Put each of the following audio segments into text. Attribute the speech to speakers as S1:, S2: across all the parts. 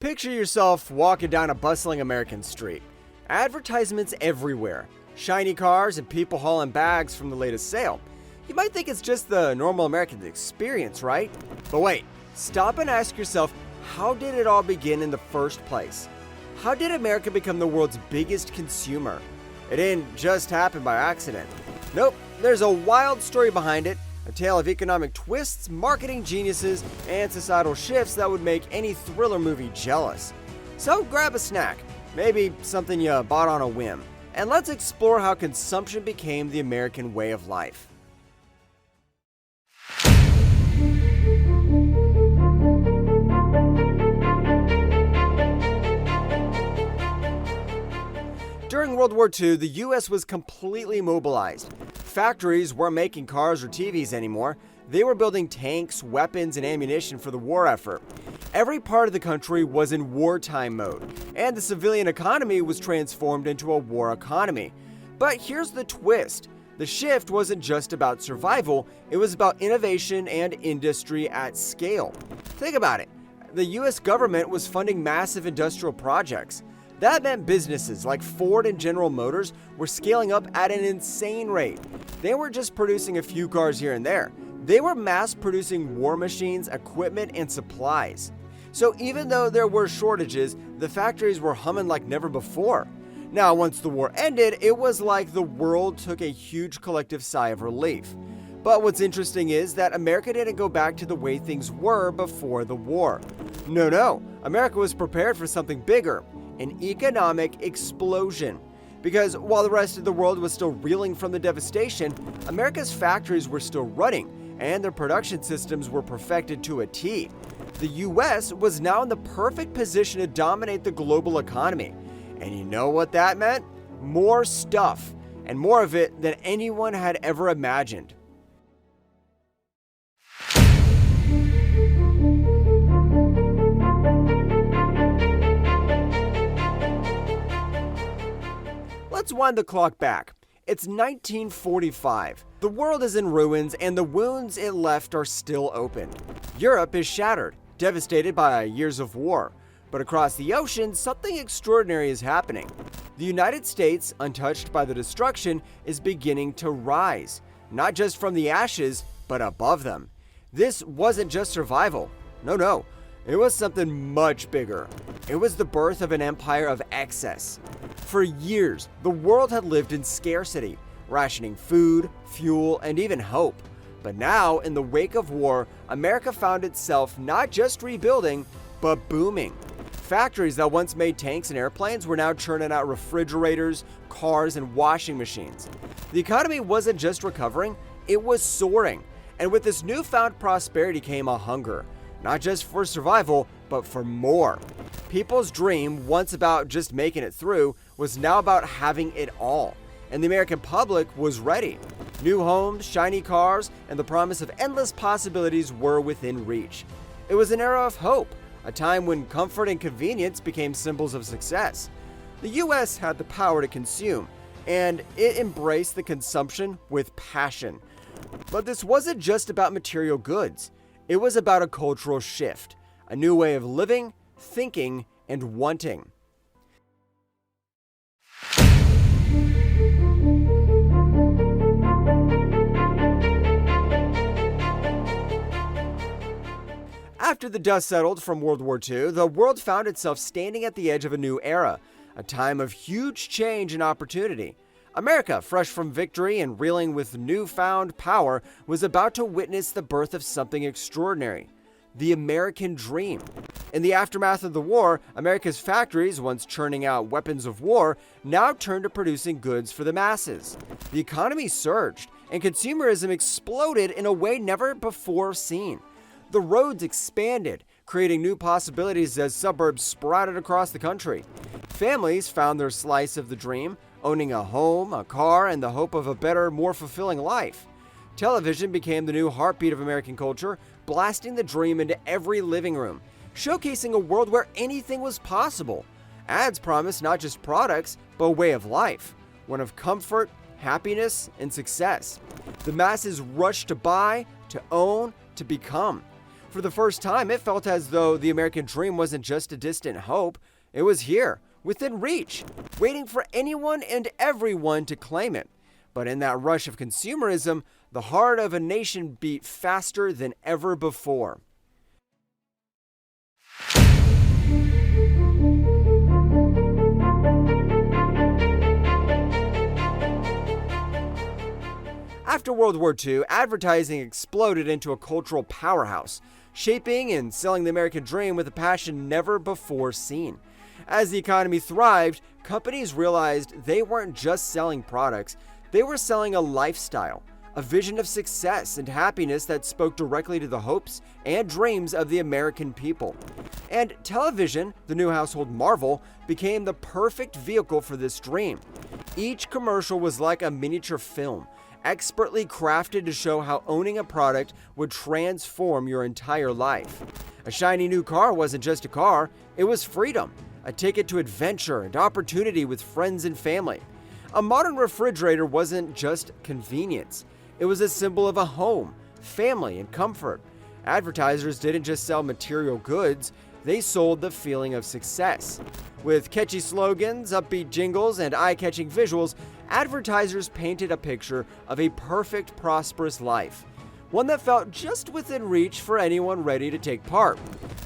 S1: Picture yourself walking down a bustling American street. Advertisements everywhere, shiny cars and people hauling bags from the latest sale. You might think it's just the normal American experience, right? But wait, stop and ask yourself, how did it all begin in the first place? How did America become the world's biggest consumer? It didn't just happen by accident. Nope, there's a wild story behind it, a tale of economic twists, marketing geniuses, and societal shifts that would make any thriller movie jealous. So grab a snack, maybe something you bought on a whim, and let's explore how consumption became the American way of life. During World War II, the US was completely mobilized. Factories weren't making cars or TVs anymore. They were building tanks, weapons, and ammunition for the war effort. Every part of the country was in wartime mode, and the civilian economy was transformed into a war economy. But here's the twist. The shift wasn't just about survival, it was about innovation and industry at scale. Think about it. The US government was funding massive industrial projects. That meant businesses like Ford and General Motors were scaling up at an insane rate. They weren't just producing a few cars here and there. They were mass producing war machines, equipment, and supplies. So even though there were shortages, the factories were humming like never before. Now, once the war ended, it was like the world took a huge collective sigh of relief. But what's interesting is that America didn't go back to the way things were before the war. No, America was prepared for something bigger. An economic explosion. Because while the rest of the world was still reeling from the devastation, America's factories were still running, and their production systems were perfected to a T. The US was now in the perfect position to dominate the global economy. And you know what that meant? More stuff, and more of it than anyone had ever imagined. Let's wind the clock back. It's 1945. The world is in ruins and the wounds it left are still open. Europe is shattered, devastated by years of war. But across the ocean, something extraordinary is happening. The United States, untouched by the destruction, is beginning to rise. Not just from the ashes, but above them. This wasn't just survival. No. It was something much bigger. It was the birth of an empire of excess. For years, the world had lived in scarcity, rationing food, fuel, and even hope. But now, in the wake of war, America found itself not just rebuilding, but booming. Factories that once made tanks and airplanes were now churning out refrigerators, cars, and washing machines. The economy wasn't just recovering, it was soaring. And with this newfound prosperity came a hunger. Not just for survival, but for more. People's dream, once about just making it through, was now about having it all. And the American public was ready. New homes, shiny cars, and the promise of endless possibilities were within reach. It was an era of hope, a time when comfort and convenience became symbols of success. The US had the power to consume, and it embraced the consumption with passion. But this wasn't just about material goods. It was about a cultural shift, a new way of living, thinking, and wanting. After the dust settled from World War II, the world found itself standing at the edge of a new era, a time of huge change and opportunity. America, fresh from victory and reeling with newfound power, was about to witness the birth of something extraordinary. The American dream. In the aftermath of the war, America's factories, once churning out weapons of war, now turned to producing goods for the masses. The economy surged, and consumerism exploded in a way never before seen. The roads expanded, creating new possibilities as suburbs sprouted across the country. Families found their slice of the dream, owning a home, a car, and the hope of a better, more fulfilling life. Television became the new heartbeat of American culture, blasting the dream into every living room, showcasing a world where anything was possible. Ads promised not just products, but a way of life, one of comfort, happiness, and success. The masses rushed to buy, to own, to become. For the first time, it felt as though the American dream wasn't just a distant hope, it was here, within reach, waiting for anyone and everyone to claim it. But in that rush of consumerism, the heart of a nation beat faster than ever before. After World War II, advertising exploded into a cultural powerhouse, shaping and selling the American dream with a passion never before seen. As the economy thrived, companies realized they weren't just selling products, they were selling a lifestyle, a vision of success and happiness that spoke directly to the hopes and dreams of the American people. And television, the new household marvel, became the perfect vehicle for this dream. Each commercial was like a miniature film, expertly crafted to show how owning a product would transform your entire life. A shiny new car wasn't just a car, it was freedom, a ticket to adventure and opportunity with friends and family. A modern refrigerator wasn't just convenience, it was a symbol of a home, family, and comfort. Advertisers didn't just sell material goods, they sold the feeling of success. With catchy slogans, upbeat jingles, and eye-catching visuals, advertisers painted a picture of a perfect, prosperous life. One that felt just within reach for anyone ready to take part.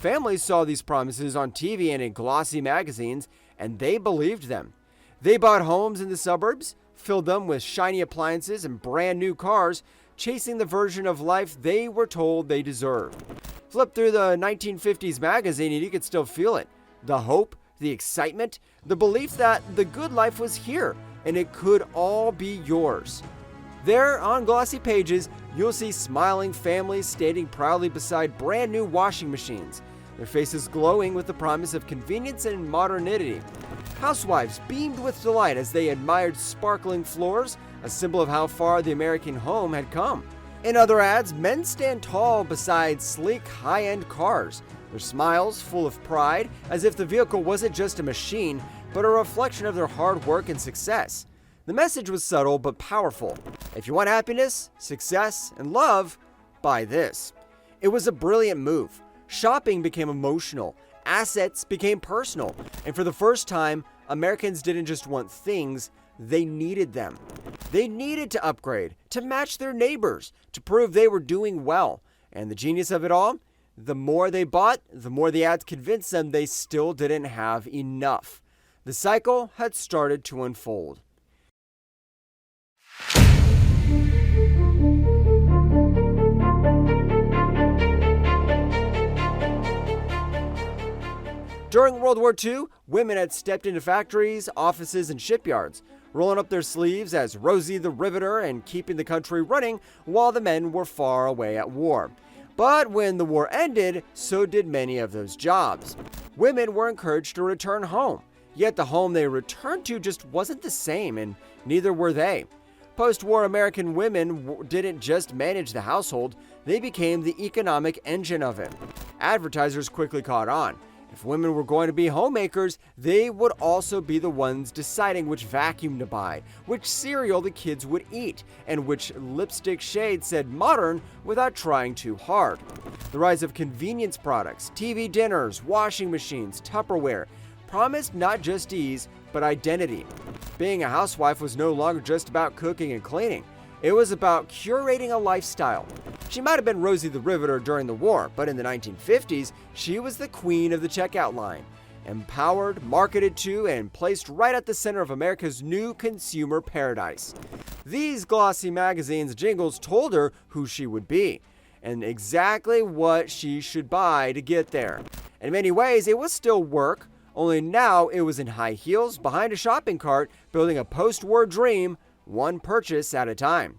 S1: Families saw these promises on TV and in glossy magazines, and they believed them. They bought homes in the suburbs, filled them with shiny appliances and brand new cars, chasing the version of life they were told they deserved. Flip through the 1950s magazine and you could still feel it. The hope, the excitement, the belief that the good life was here and it could all be yours. There, on glossy pages, you'll see smiling families standing proudly beside brand new washing machines, their faces glowing with the promise of convenience and modernity. Housewives beamed with delight as they admired sparkling floors, a symbol of how far the American home had come. In other ads, men stand tall beside sleek, high-end cars, their smiles full of pride, as if the vehicle wasn't just a machine, but a reflection of their hard work and success. The message was subtle but powerful. If you want happiness, success, and love, buy this. It was a brilliant move. Shopping became emotional, assets became personal, and for the first time, Americans didn't just want things, they needed them. They needed to upgrade, to match their neighbors, to prove they were doing well. And the genius of it all? The more they bought, the more the ads convinced them they still didn't have enough. The cycle had started to unfold. During World War II, women had stepped into factories, offices, and shipyards, rolling up their sleeves as Rosie the Riveter and keeping the country running while the men were far away at war. But when the war ended, so did many of those jobs. Women were encouraged to return home, yet the home they returned to just wasn't the same, and neither were they. Post-war American women didn't just manage the household, they became the economic engine of it. Advertisers quickly caught on. If women were going to be homemakers, they would also be the ones deciding which vacuum to buy, which cereal the kids would eat, and which lipstick shade said modern without trying too hard. The rise of convenience products, TV dinners, washing machines, Tupperware, promised not just ease, but identity. Being a housewife was no longer just about cooking and cleaning. It was about curating a lifestyle. She might have been Rosie the Riveter during the war, but in the 1950s, she was the queen of the checkout line. Empowered, marketed to, and placed right at the center of America's new consumer paradise. These glossy magazines jingles told her who she would be, and exactly what she should buy to get there. In many ways, it was still work, only now it was in high heels, behind a shopping cart, building a post-war dream, one purchase at a time.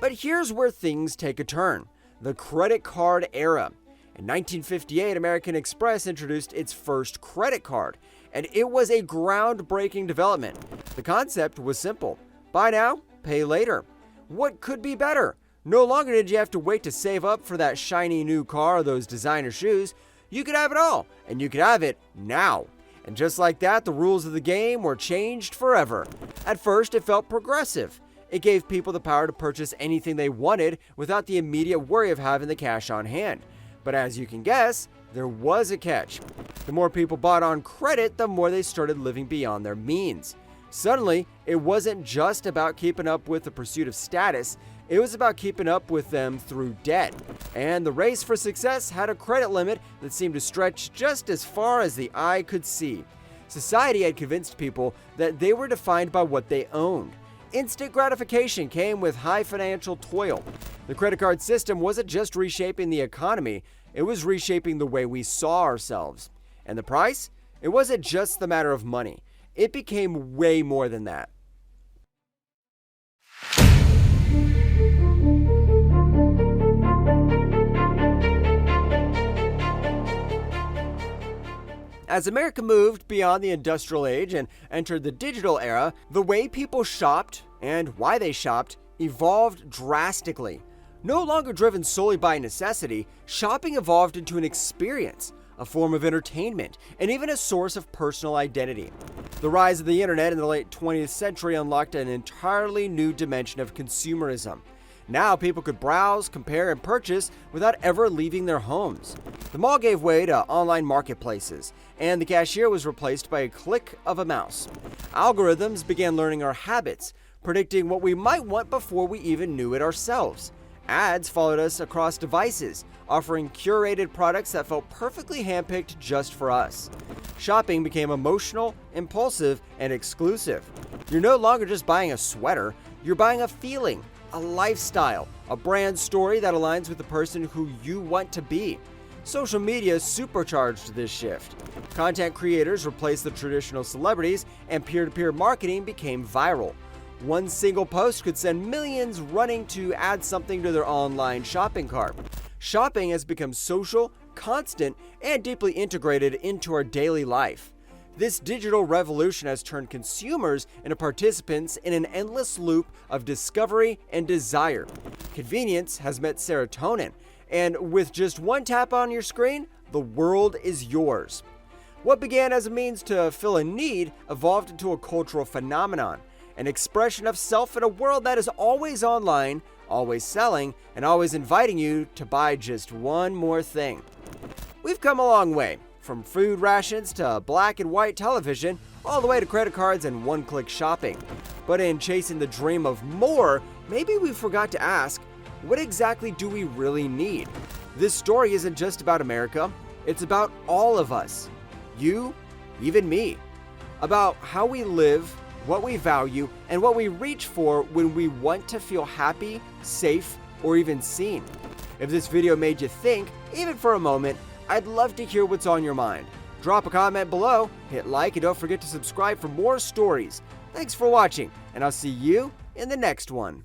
S1: But here's where things take a turn. The credit card era. In 1958, American Express introduced its first credit card, and it was a groundbreaking development. The concept was simple. Buy now, pay later. What could be better? No longer did you have to wait to save up for that shiny new car or those designer shoes. You could have it all, and you could have it now. And just like that, the rules of the game were changed forever. At first, it felt progressive. It gave people the power to purchase anything they wanted without the immediate worry of having the cash on hand. But as you can guess, there was a catch. The more people bought on credit, the more they started living beyond their means. Suddenly, it wasn't just about keeping up with the pursuit of status, it was about keeping up with them through debt. And the race for success had a credit limit that seemed to stretch just as far as the eye could see. Society had convinced people that they were defined by what they owned. Instant gratification came with high financial toil. The credit card system wasn't just reshaping the economy, it was reshaping the way we saw ourselves. And the price? It wasn't just the matter of money. It became way more than that. As America moved beyond the industrial age and entered the digital era, the way people shopped and why they shopped evolved drastically. No longer driven solely by necessity, shopping evolved into an experience, a form of entertainment, and even a source of personal identity. The rise of the internet in the late 20th century unlocked an entirely new dimension of consumerism. Now people could browse, compare, and purchase without ever leaving their homes. The mall gave way to online marketplaces, and the cashier was replaced by a click of a mouse. Algorithms began learning our habits, predicting what we might want before we even knew it ourselves. Ads followed us across devices, offering curated products that felt perfectly handpicked just for us. Shopping became emotional, impulsive, and exclusive. You're no longer just buying a sweater, you're buying a feeling, a lifestyle, a brand story that aligns with the person who you want to be. Social media supercharged this shift. Content creators replaced the traditional celebrities, and peer-to-peer marketing became viral. One single post could send millions running to add something to their online shopping cart. Shopping has become social, constant, and deeply integrated into our daily life. This digital revolution has turned consumers into participants in an endless loop of discovery and desire. Convenience has met serotonin, and with just one tap on your screen, the world is yours. What began as a means to fill a need evolved into a cultural phenomenon, an expression of self in a world that is always online, always selling, and always inviting you to buy just one more thing. We've come a long way. From food rations to black and white television, all the way to credit cards and one-click shopping. But in chasing the dream of more, maybe we forgot to ask, what exactly do we really need? This story isn't just about America, it's about all of us. You, even me. About how we live, what we value, and what we reach for when we want to feel happy, safe, or even seen. If this video made you think, even for a moment, I'd love to hear what's on your mind. Drop a comment below, hit like, and don't forget to subscribe for more stories. Thanks for watching, and I'll see you in the next one.